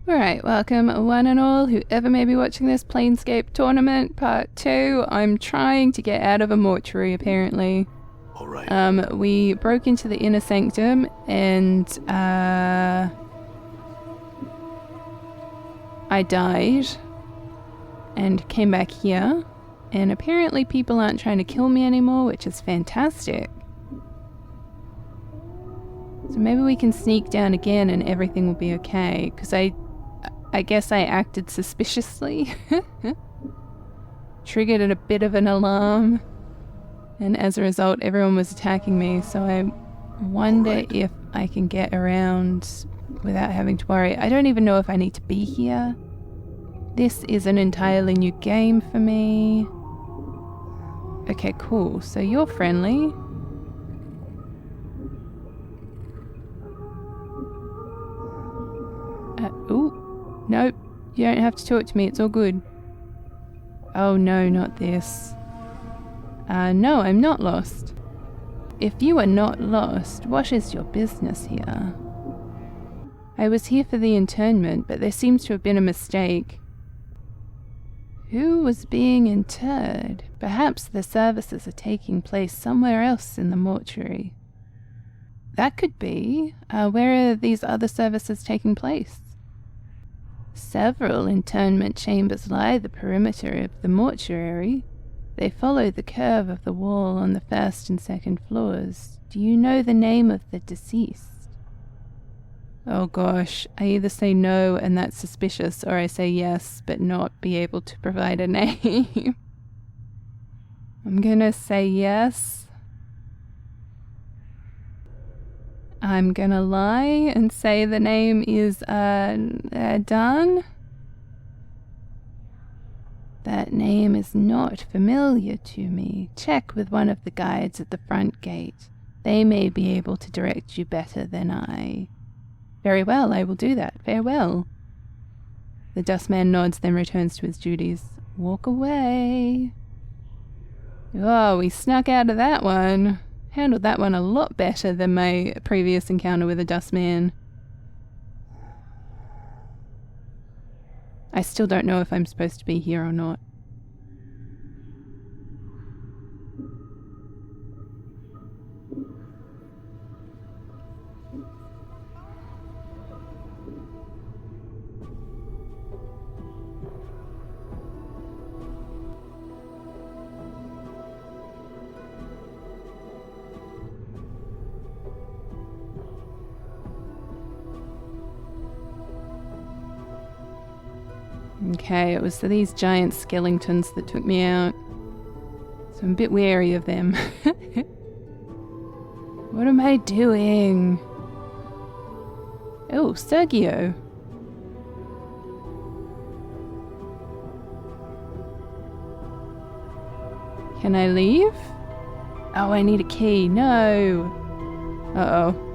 Alright, welcome one and all, whoever may be watching this Planescape Tournament Part 2. I'm trying to get out of a mortuary, apparently. Alright. We broke into the inner sanctum and, I died and came back here. And apparently people aren't trying to kill me anymore, which is fantastic. So maybe we can sneak down again and everything will be okay, because I guess I acted suspiciously. Triggered a bit of an alarm. And as a result, everyone was attacking me. So I wonder if I can get around without having to worry. I don't even know if I need to be here. This is an entirely new game for me. Okay, cool. So you're friendly. Ooh. Nope, you don't have to talk to me, it's all good. Oh no, not this. No, I'm not lost. If you are not lost, what is your business here? I was here for the internment, but there seems to have been a mistake. Who was being interred? Perhaps the services are taking place somewhere else in the mortuary. That could be. Where are these other services taking place? Several internment chambers lie the perimeter of the mortuary. They follow the curve of the wall on the first and second floors. Do you know the name of the deceased? Oh gosh, I either say no and that's suspicious, or I say yes but not be able to provide a name. I'm gonna say yes. I'm gonna lie and say the name is Dan. That name is not familiar to me. Check with one of the guides at the front gate. They may be able to direct you better than I. Very well, I will do that. Farewell. The dustman nods, then returns to his duties. Walk away. Oh, we snuck out of that one. Handled that one a lot better than my previous encounter with a dustman. I still don't know if I'm supposed to be here or not. Okay, it was these giant skeletons that took me out. So I'm a bit wary of them. What am I doing? Oh, Sergio. Can I leave? Oh, I need a key. No. Uh-oh.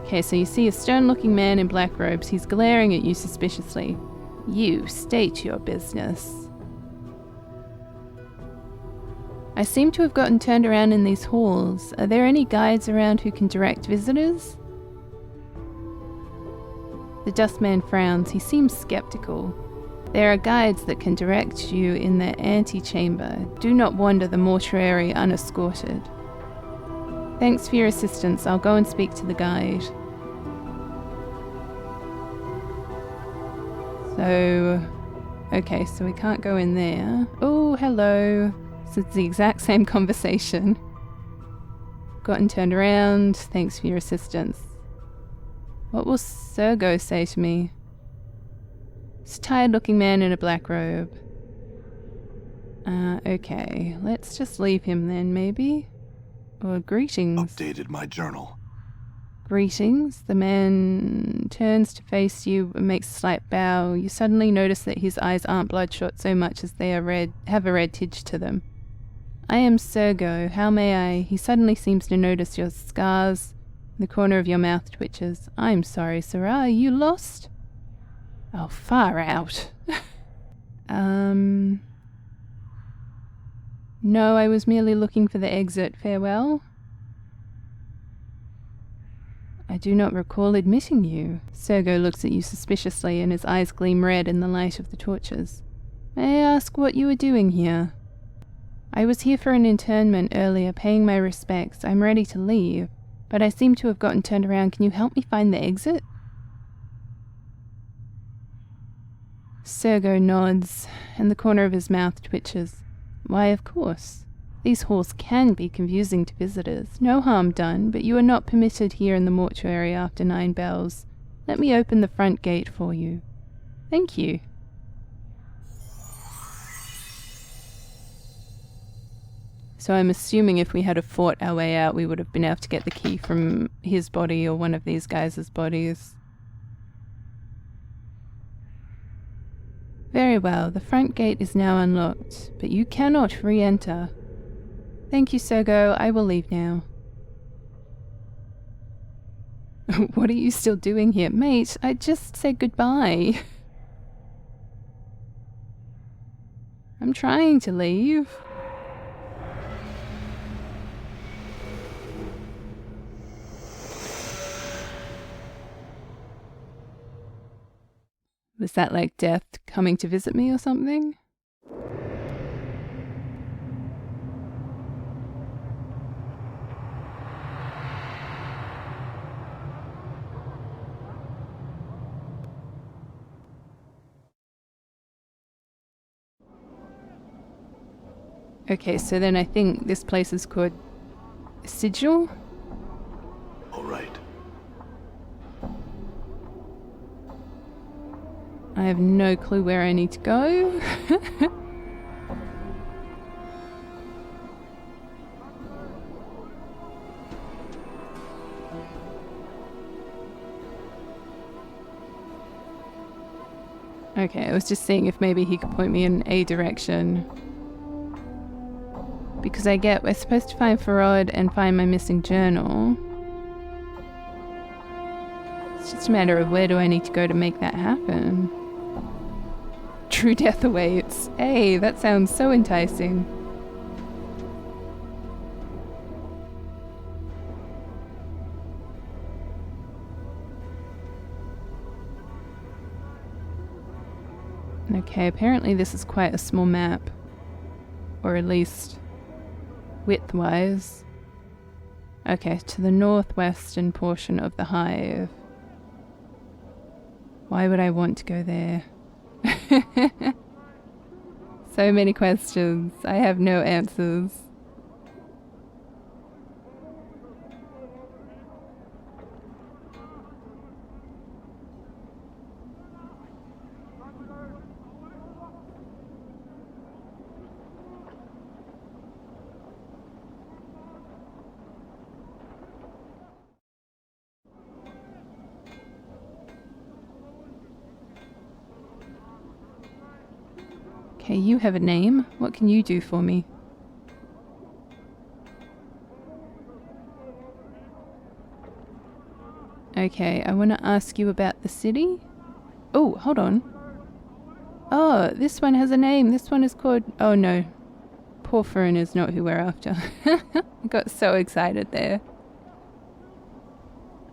Okay, so you see a stern-looking man in black robes. He's glaring at you suspiciously. You, state your business. I seem to have gotten turned around in these halls. Are there any guides around who can direct visitors? The dustman frowns. He seems skeptical. There are guides that can direct you in the antechamber. Do not wander the mortuary unescorted. Thanks for your assistance. I'll go and speak to the guide. Okay, so we can't go in there. Oh, hello. So it's the exact same conversation. Gotten turned around. Thanks for your assistance. What will Sergo say to me? It's a tired-looking man in a black robe. Okay. Let's just leave him then, maybe? Or greetings. Updated my journal. Greetings. The man turns to face you and makes a slight bow. You suddenly notice that his eyes aren't bloodshot so much as they are have a red tinge to them. I am Sergo. How may I? He suddenly seems to notice your scars. The corner of your mouth twitches. I'm sorry, sir. Are you lost? Oh, far out. No, I was merely looking for the exit. Farewell. I do not recall admitting you. Sergo looks at you suspiciously and his eyes gleam red in the light of the torches. May I ask what you are doing here? I was here for an internment earlier, paying my respects. I'm ready to leave, but I seem to have gotten turned around. Can you help me find the exit? Sergo nods, and the corner of his mouth twitches. Why, of course. These halls can be confusing to visitors. No harm done, but you are not permitted here in the mortuary after 9 bells. Let me open the front gate for you. Thank you. So I'm assuming if we had fought our way out, we would have been able to get the key from his body or one of these guys' bodies. Very well, the front gate is now unlocked, but you cannot re-enter. Thank you, Sergo. I will leave now. What are you still doing here? Mate, I just said goodbye. I'm trying to leave. Was that like death coming to visit me or something? Okay, so then I think this place is called Sigil? All right. I have no clue where I need to go. Okay, I was just seeing if maybe he could point me in a direction. Because we're supposed to find Farod and find my missing journal. It's just a matter of where do I need to go to make that happen. True death awaits. Hey, that sounds so enticing. Okay, apparently this is quite a small map. Or at least width-wise. Okay, to the northwestern portion of the hive. Why would I want to go there? So many questions. I have no answers. Okay, you have a name. What can you do for me? Okay, I want to ask you about the city. Oh, hold on. Oh, this one has a name. This one is called... Oh no. Porphyrin is not who we're after. I got so excited there.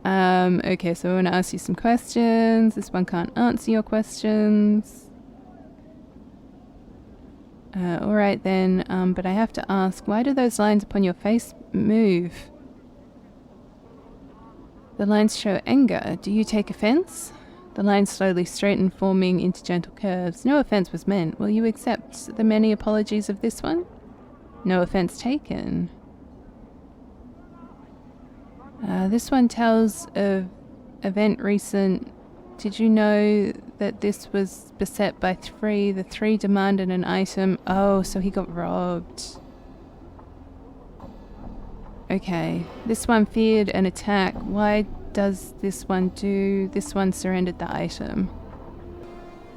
Okay, so I want to ask you some questions. This one can't answer your questions. Alright then, but I have to ask, why do those lines upon your face move? The lines show anger. Do you take offense? The lines slowly straighten, forming into gentle curves. No offense was meant. Will you accept the many apologies of this one? No offense taken. This one tells of event recent. Did you know that this was beset by 3? The 3 demanded an item. Oh, so he got robbed. Okay. This one feared an attack. Why does this one do? This one surrendered the item.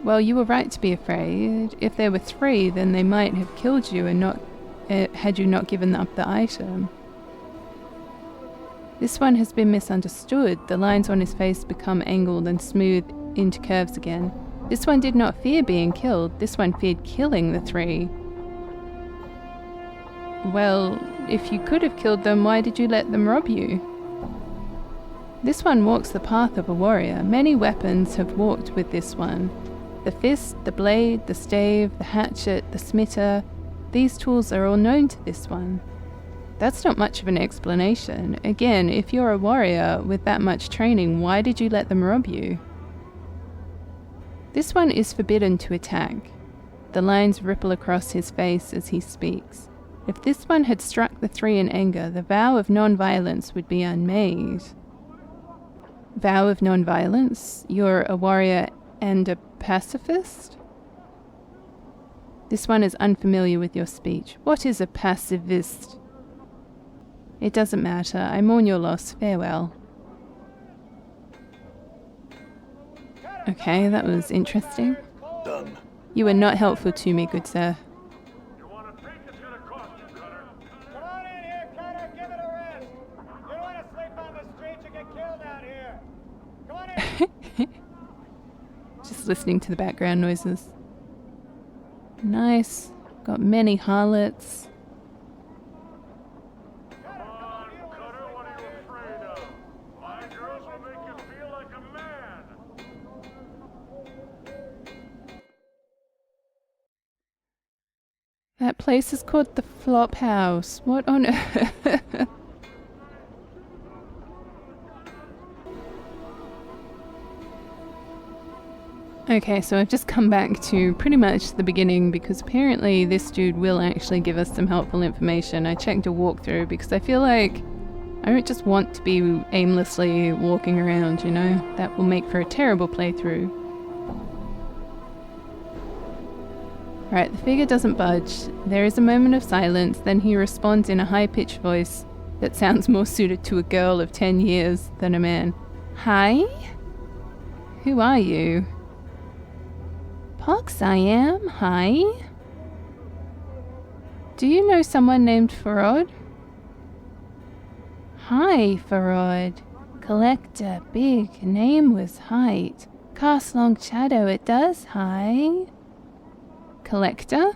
Well, you were right to be afraid. If there were 3, then they might have killed you and not had you not given up the item. This one has been misunderstood. The lines on his face become angled and smooth into curves again. This one did not fear being killed. This one feared killing the 3. Well, if you could have killed them, why did you let them rob you? This one walks the path of a warrior. Many weapons have walked with this one. The fist, the blade, the stave, the hatchet, the smitter. These tools are all known to this one. That's not much of an explanation. Again, if you're a warrior with that much training, why did you let them rob you? This one is forbidden to attack. The lines ripple across his face as he speaks. If this one had struck the three in anger, the vow of non-violence would be unmade. Vow of non-violence? You're a warrior and a pacifist? This one is unfamiliar with your speech. What is a pacifist? It doesn't matter. I mourn your loss. Farewell. Okay, that was interesting. Done. You were not helpful to me, good sir. You want to think it's gonna cost you, Cutter? Come on in here, Cutter. Give it a rest. You don't want to sleep on the streets and get killed out here. Come on in. Just listening to the background noises. Nice. Got many harlots. Come on, Cutter, what are you afraid of? My girls will make you feel like a man. That place is called the Flop House. What on earth? Okay, so I've just come back to pretty much the beginning because apparently this dude will actually give us some helpful information. I checked a walkthrough because I feel like I don't just want to be aimlessly walking around, you know? That will make for a terrible playthrough. Alright, the figure doesn't budge. There is a moment of silence, then he responds in a high-pitched voice that sounds more suited to a girl of 10 years than a man. Hi? Who are you? Pox, I am. Hi. Do you know someone named Farod? Hi, Farod. Collector, big, name was Height. Cast long shadow, it does, hi. Collector?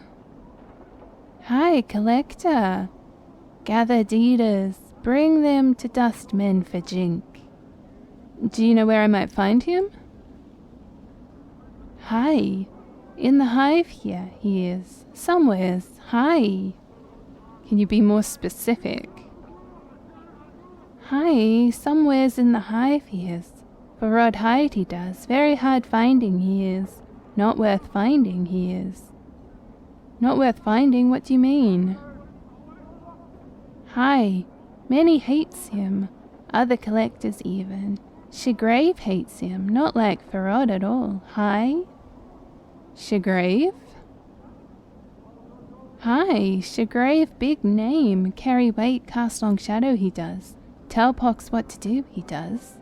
Hi, Collector. Gather deeders, bring them to Dustmen for Jink. Do you know where I might find him? Hi. In the hive here, he is. Somewheres. Hi. Can you be more specific? Hi, somewheres in the hive he is. Farod hide he does. Very hard finding he is. Not worth finding he is. Not worth finding? What do you mean? Hi. Many hates him. Other collectors even. Shigrave hates him. Not like Farod at all. Hi. Shigrave? Hi, Shigrave, big name. Carry weight, cast long shadow he does. Tell Pox what to do he does.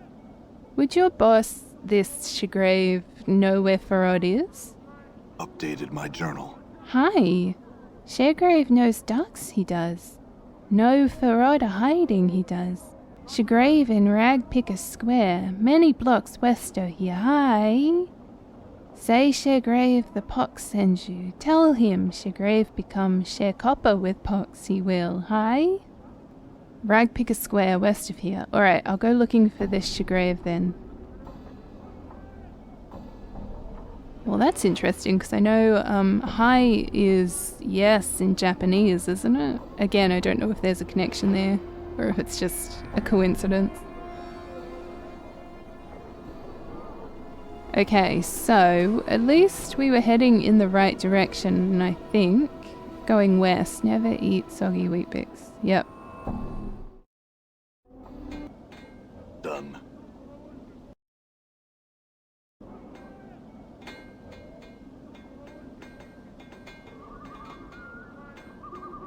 Would your boss, this Shigrave, know where Farod is? Updated my journal. Hi. Shigrave knows ducks he does. No Farod a hiding he does. Shigrave in Ragpicker Square, many blocks west o' here. Hi. Say Shigrave the Pox sends you. Tell him Shigrave become Sharecopper with Pox, he will. Hi? Ragpicker Square, west of here. Alright, I'll go looking for this Shigrave then. Well, that's interesting, because I know hi is yes in Japanese, isn't it? Again, I don't know if there's a connection there, or if it's just a coincidence. Okay, so at least we were heading in the right direction, I think. Going west. Never eat soggy wheat bix. Yep. Done.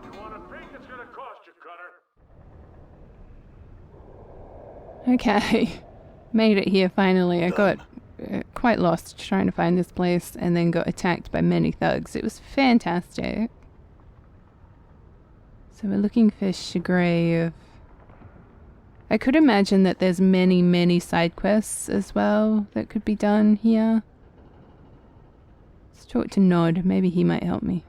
You want to think it's gonna cost you, Cutter? Okay. Made it here finally. I got quite lost trying to find this place and then got attacked by many thugs. It was fantastic. So we're looking for Shigrave. I could imagine that there's many side quests as well that could be done here. Let's talk to Nod. Maybe he might help me.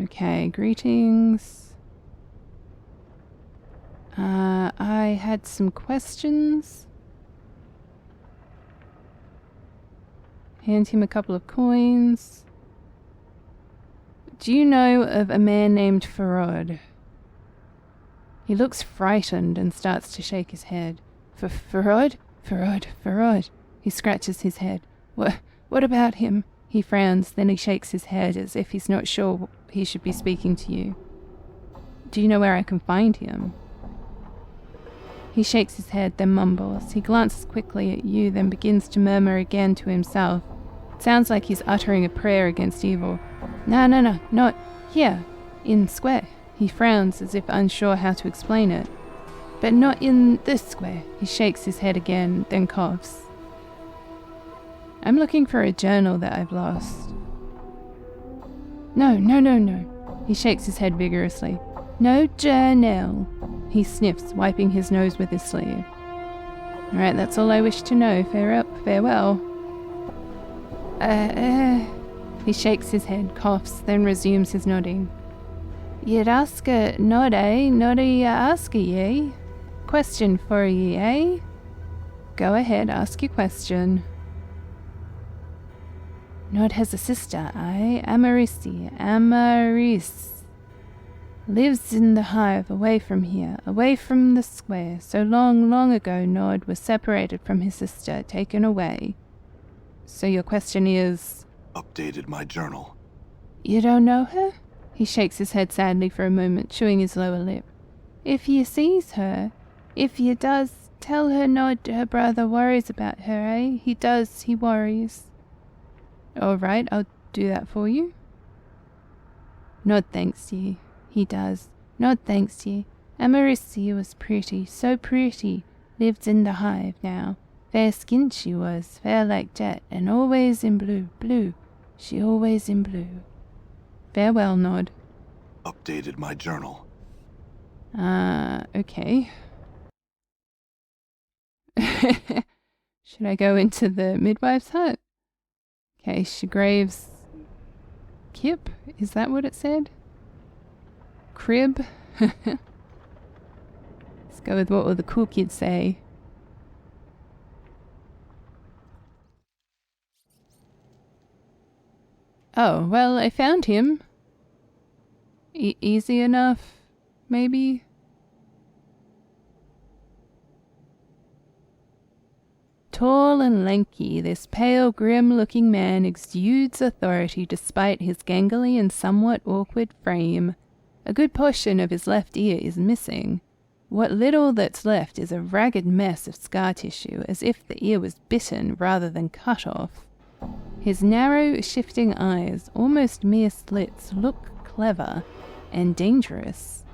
Okay, greetings. I had some questions. Hand him a couple of coins. Do you know of a man named Farod? He looks frightened and starts to shake his head. Farod? Farod. He scratches his head. What about him? He frowns, then he shakes his head as if he's not sure he should be speaking to you. Do you know where I can find him? He shakes his head, then mumbles. He glances quickly at you, then begins to murmur again to himself. It sounds like he's uttering a prayer against evil. No, not here, in square. He frowns as if unsure how to explain it. But not in this square. He shakes his head again, then coughs. I'm looking for a journal that I've lost. No. He shakes his head vigorously. No journal. He sniffs, wiping his nose with his sleeve. Alright, that's all I wish to know. Farewell. He shakes his head, coughs, then resumes his nodding. You'd ask a noddy ask ye? Question for ye, eh? Go ahead, ask your question. Nod has a sister, Amaris. Lives in the hive, away from here, away from the square. So long ago, Nod was separated from his sister, taken away. So your question is? Updated my journal. You don't know her? He shakes his head sadly for a moment, chewing his lower lip. If you sees her, if you does, tell her Nod her brother worries about her, eh? He does, he worries. All right, I'll do that for you. Nod thanks ye. He does. Nod thanks ye. Amarissi was pretty, so pretty. Lived in the hive now. Fair skinned she was, fair like jet, and always in blue. She always in blue. Farewell, Nod. Updated my journal. Okay. Should I go into the midwife's hut? Okay, Shagrave's Kip? Is that what it said? Crib? Let's go with what will the cool kids say. Oh, well, I found him. Easy enough, maybe? Tall and lanky, this pale, grim-looking man exudes authority despite his gangly and somewhat awkward frame. A good portion of his left ear is missing. What little that's left is a ragged mess of scar tissue, as if the ear was bitten rather than cut off. His narrow, shifting eyes, almost mere slits, look clever and dangerous.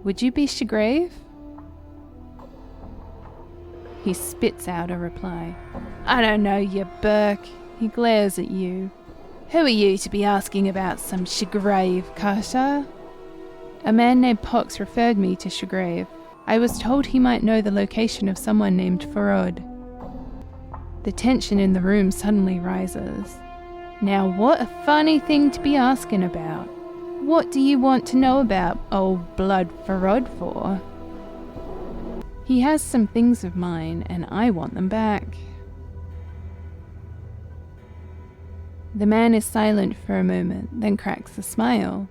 Would you be Shagrave? He spits out a reply. I don't know, you Burke. He glares at you. Who are you to be asking about some Shagrave, Carter? A man named Pox referred me to Shagrave. I was told he might know the location of someone named Farod. The tension in the room suddenly rises. Now what a funny thing to be asking about. What do you want to know about old Blood Farod for? He has some things of mine, and I want them back. The man is silent for a moment, then cracks a smile.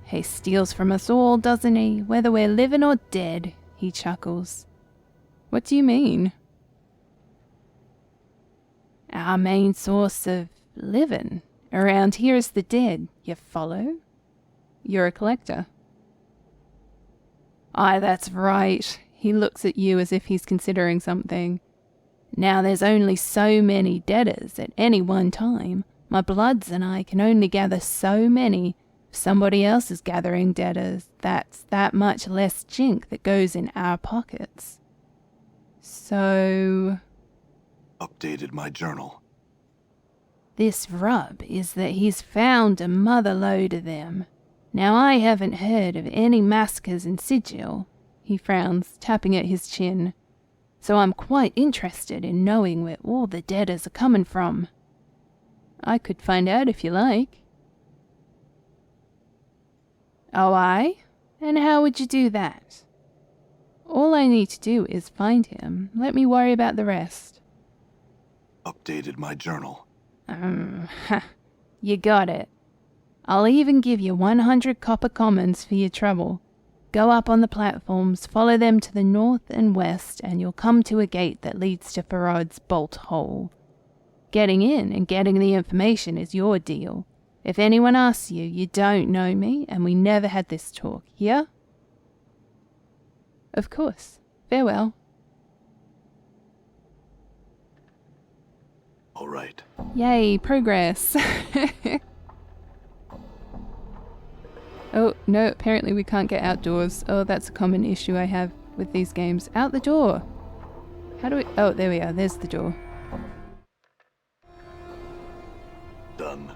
He steals from us all, doesn't he? Whether we're living or dead, he chuckles. What do you mean? Our main source of living around here is the dead, you follow? You're a collector. Aye, that's right. He looks at you as if he's considering something. Now there's only so many deaders at any one time. My bloods and I can only gather so many. If somebody else is gathering deaders, that's that much less jink that goes in our pockets. So... Updated my journal. This rub is that he's found a mother load of them. Now I haven't heard of any massacres in Sigil. He frowns, tapping at his chin. So I'm quite interested in knowing where all the deaders are coming from. I could find out if you like. Oh, aye? And how would you do that? All I need to do is find him. Let me worry about the rest. Updated my journal. You got it. I'll even give you 100 copper commons for your trouble. Go up on the platforms, follow them to the north and west, and you'll come to a gate that leads to Farad's bolt hole. Getting in and getting the information is your deal. If anyone asks you, you don't know me, and we never had this talk, yeah? Of course. Farewell. All right. Yay, progress. Oh, no, apparently we can't get outdoors. Oh, that's a common issue I have with these games. Out the door! How do we... Oh, there we are. There's the door. Done.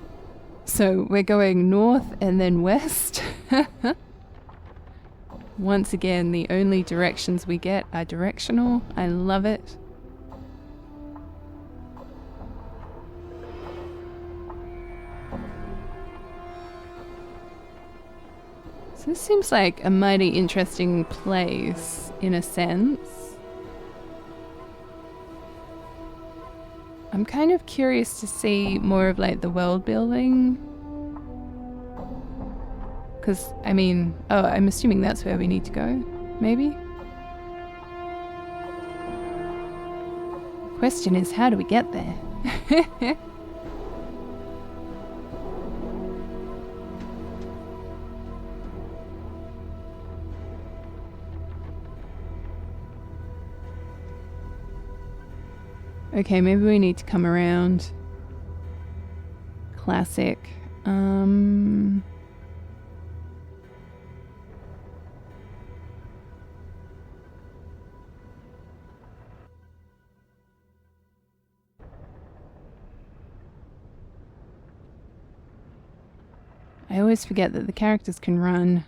So we're going north and then west. Once again, the only directions we get are directional. I love it. So this seems like a mighty interesting place, in a sense. I'm kind of curious to see more of like the world building. Because, I mean, oh, I'm assuming that's where we need to go, maybe? The question is, how do we get there? Okay, maybe we need to come around. Classic. I always forget that the characters can run.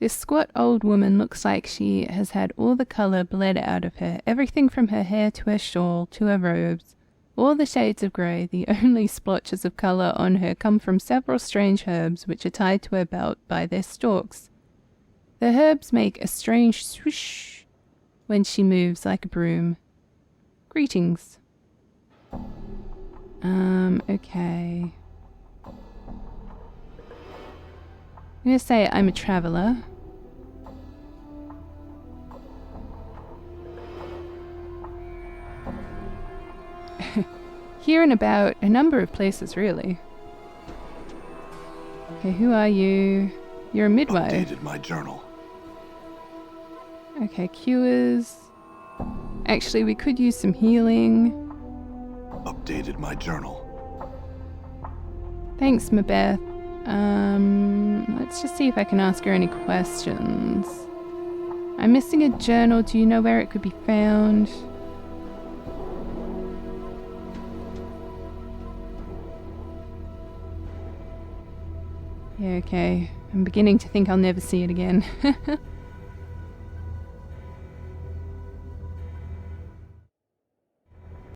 This squat old woman looks like she has had all the colour bled out of her, everything from her hair to her shawl to her robes. All the shades of grey, the only splotches of colour on her come from several strange herbs which are tied to her belt by their stalks. The herbs make a strange swoosh when she moves like a broom. Greetings. Okay. I'm going to say I'm a traveller. Here and about a number of places, really. Okay, who are you? You're a midwife. Updated my journal. Okay, cures. Actually, we could use some healing. Updated my journal. Thanks, Mabeth. Let's just see if I can ask her any questions. I'm missing a journal. Do you know where it could be found? Yeah, okay. I'm beginning to think I'll never see it again.